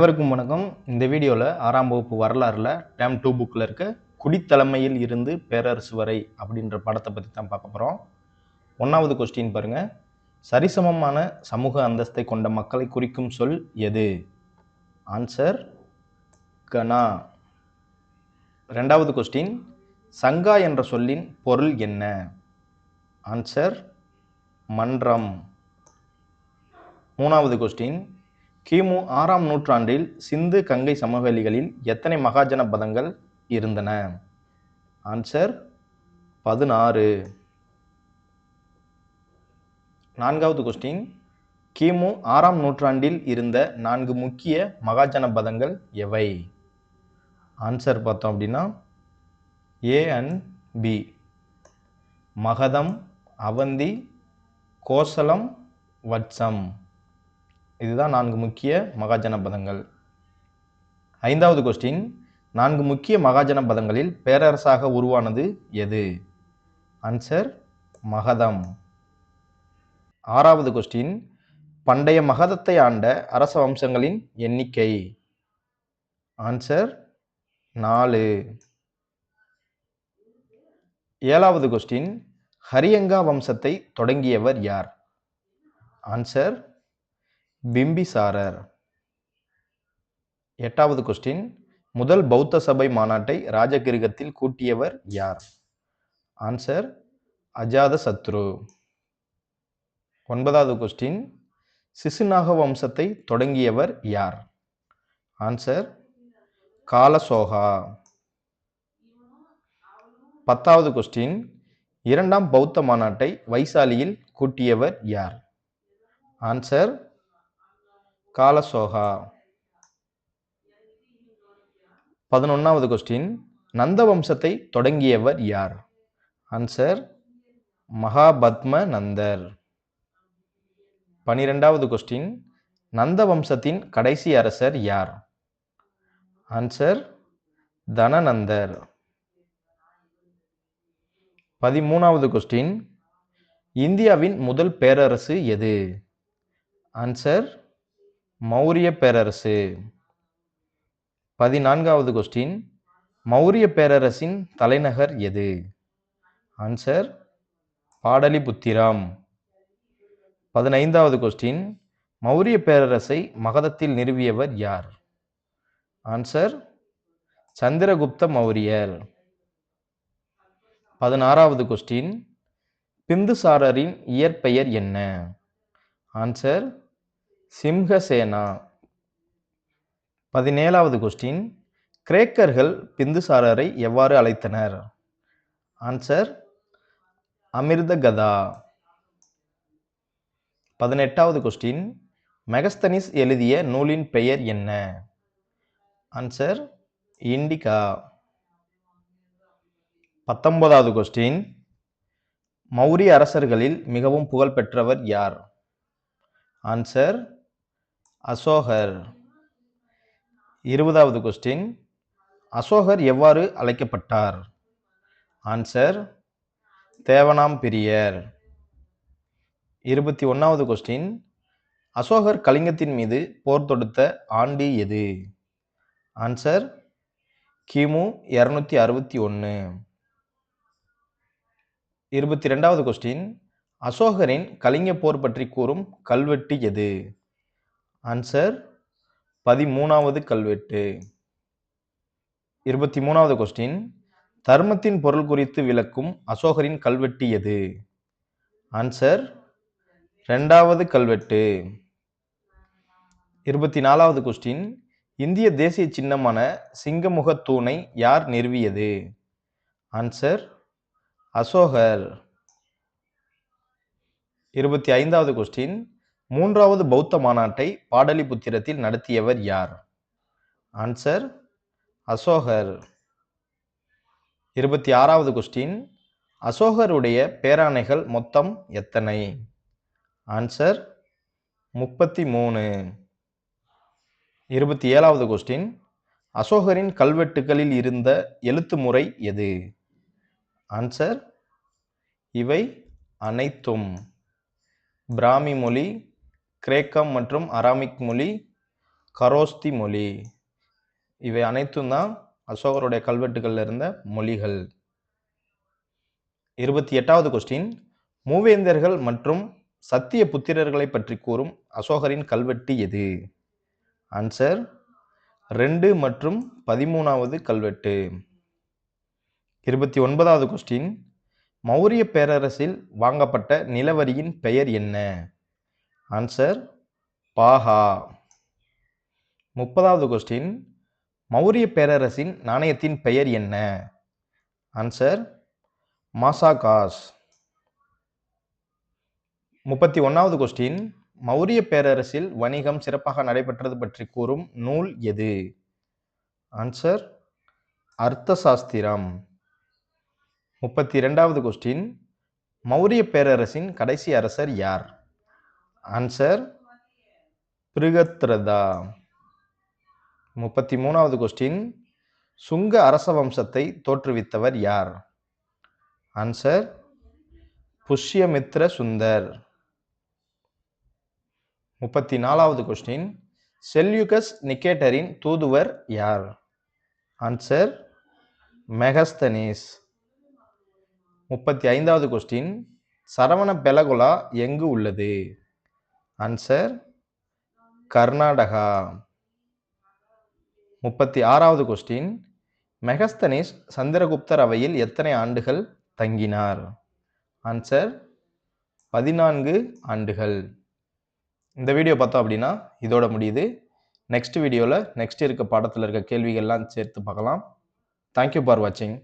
அனைவருக்கும் வணக்கம். இந்த வீடியோவில் 6ஆம் வகுப்பு வரலாறுல டேம் 2 புக்கில் இருக்க குடித்தலைமையில் இருந்து பேரரசு வரை அப்படின்ற படத்தை பற்றி தான் பார்க்க போகிறோம். 1வது கொஸ்டின் பாருங்க. சரிசமமான சமூக அந்தஸ்தை கொண்ட மக்களை குறிக்கும் சொல் எது? ஆன்சர் கனா. 2வது கொஸ்டின், சங்கா என்ற சொல்லின் பொருள் என்ன? ஆன்சர் மன்றம். 3வது கொஸ்டின், கிமு 6ஆம் நூற்றாண்டில் சிந்து கங்கை சமவெளிகளில் எத்தனை மகாஜன பதங்கள் இருந்தன? ஆன்சர் 16. 4வது கொஸ்டின், கிமு 6ஆம் நூற்றாண்டில் இருந்த 4 முக்கிய மகாஜன பதங்கள் எவை? ஆன்சர் பார்த்தோம் அப்படின்னா A and B. Magadha, Avanti, Kosala, வட்சம். இதுதான் 4 முக்கிய மகாஜன பதங்கள். 5வது கொஸ்டின், 4 முக்கிய மகாஜன பதங்களில் பேரரசாக உருவானது எது? ஆன்சர் மகதம். 6வது கொஸ்டின், பண்டைய மகதத்தை ஆண்ட அரச வம்சங்களின் எண்ணிக்கை? ஆன்சர் 4. 7வது கொஸ்டின், ஹரியங்கா வம்சத்தை தொடங்கியவர் யார்? ஆன்சர் பிம்பிசாரர். 8வது கொஸ்டின், முதல் பௌத்த சபை மாநாட்டை ராஜகிருகத்தில் கூட்டியவர் யார்? ஆன்சர் அஜாத சத்ரு. 9வது கொஸ்டின், சிசுநாக வம்சத்தை தொடங்கியவர் யார்? ஆன்சர் காலசோகா. 10வது கொஸ்டின், 2ஆம் பௌத்த மாநாட்டை வைசாலியில் கூட்டியவர் யார்? ஆன்சர் காலசோகா. 11வது கொஸ்டின், நந்த வம்சத்தை தொடங்கியவர் யார்? ஆன்சர் மகாபத்ம நந்தர். 12வது கொஸ்டின், நந்த வம்சத்தின் கடைசி அரசர் யார்? ஆன்சர் தனநந்தர். 13வது கொஸ்டின், இந்தியாவின் முதல் பேரரசு எது? ஆன்சர் மௌரிய பேரரசு. 14வது கொஸ்டின், மௌரிய பேரரசின் தலைநகர் எது? ஆன்சர் பாடலிபுத்திரம். 15வது கொஸ்டின், மௌரிய பேரரசை மகதத்தில் நிறுவியவர் யார்? ஆன்சர் சந்திரகுப்த மௌரியர். 16வது கொஸ்டின், பிந்துசாரரின் இயற்பெயர் என்ன? ஆன்சர் சிம்ஹசேனா. 17வது கொஸ்டின், கிரேக்கர்கள் பிந்துசாரரை எவ்வாறு அழைத்தனர்? ஆன்சர் அமிர்தகதா. 18வது கொஸ்டின், மெகஸ்தனிஸ் எழுதிய நூலின் பெயர் என்ன? ஆன்சர் இண்டிகா. 19வது கொஸ்டின், மௌரிய அரசர்களில் மிகவும் புகழ்பெற்றவர் யார்? ஆன்சர் அசோகர். 20வது கொஸ்டின், அசோகர் எவ்வாறு அழைக்கப்பட்டார்? ஆன்சர் தேவனாம்பிரியர். 21வது கொஸ்டின், அசோகர் கலிங்கத்தின் மீது போர் தொடுத்த ஆண்டு எது? ஆன்சர் கிமு 261. 22வது கொஸ்டின், அசோகரின் கலிங்க போர் பற்றி கூறும் கல்வெட்டு எது? ஆன்சர் 13வது கல்வெட்டு. 23வது கொஸ்டின், தர்மத்தின் பொருள் குறித்து விளக்கும் அசோகரின் கல்வெட்டு எது? ஆன்சர் 2வது கல்வெட்டு. 24வது கொஸ்டின், இந்திய தேசிய சின்னமான சிங்கமுக தூணை யார் நிறுவியது? ஆன்சர் அசோகர். 25வது கொஸ்டின், 3வது பௌத்த மாநாட்டை பாடலிபுத்திரத்தில் நடத்தியவர் யார்? ஆன்சர் அசோகர். 26வது கொஸ்டின், அசோகருடைய பேராணைகள் மொத்தம் எத்தனை? ஆன்சர் 33. 27வது கொஸ்டின், அசோகரின் கல்வெட்டுகளில் இருந்த எழுத்து முறை எது? ஆன்சர் இவை அனைத்தும். பிராமி மொழி, கிரேக்கம் மற்றும் அராமிக் மொழி, கரோஸ்தி மொழி. இவை அனைத்தும் தான் அசோகருடைய கல்வெட்டுகளில் இருந்த மொழிகள். 28வது கொஸ்டின், மூவேந்தர்கள் மற்றும் சத்திய புத்திரர்களை பற்றி கூறும் அசோகரின் கல்வெட்டு எது? ஆன்சர் 2 மற்றும் 13வது கல்வெட்டு. 29வது கொஸ்டின், மௌரிய பேரரசில் வாங்கப்பட்ட நிலவரியின் பெயர் என்ன? ஆன்சர் பாஹா. 30வது கொஸ்டின், மௌரிய பேரரசின் நாணயத்தின் பெயர் என்ன? ஆன்சர் மாசாகாஸ். 31வது கொஸ்டின், மௌரிய பேரரசில் வணிகம் சிறப்பாக நடைபெற்றது பற்றி கூறும் நூல் எது? ஆன்சர் அர்த்தசாஸ்திரம். 32வது கொஸ்டின், மௌரிய பேரரசின் கடைசி அரசர் யார்? ஆன்சர் பிருகத்ரதா. 33வது கொஸ்டின், சுங்க அரச வம்சத்தை தோற்றுவித்தவர் யார்? ஆன்சர் புஷ்யமித்ர சுந்தர். 34வது கொஸ்டின், செல்யூகஸ் நிகேட்டரின் தூதுவர் யார்? Answer Megasthenes. 35வது கொஸ்டின், சரவண பெலகொலா எங்கு உள்ளது? ஆன்சர் கர்நாடகா. 36வது கொஸ்டின், மெகஸ்தனீஸ் சந்திரகுப்தர் அவையில் எத்தனை ஆண்டுகள் தங்கினார்? ஆன்சர் 14 ஆண்டுகள். இந்த வீடியோ பார்த்தோம் அப்படின்னா இதோட முடியுது. நெக்ஸ்ட் வீடியோவில் நெக்ஸ்ட் இருக்க பாடத்தில் இருக்க கேள்விகள்லாம் சேர்த்து பார்க்கலாம். தேங்க்யூ ஃபார் வாட்சிங்.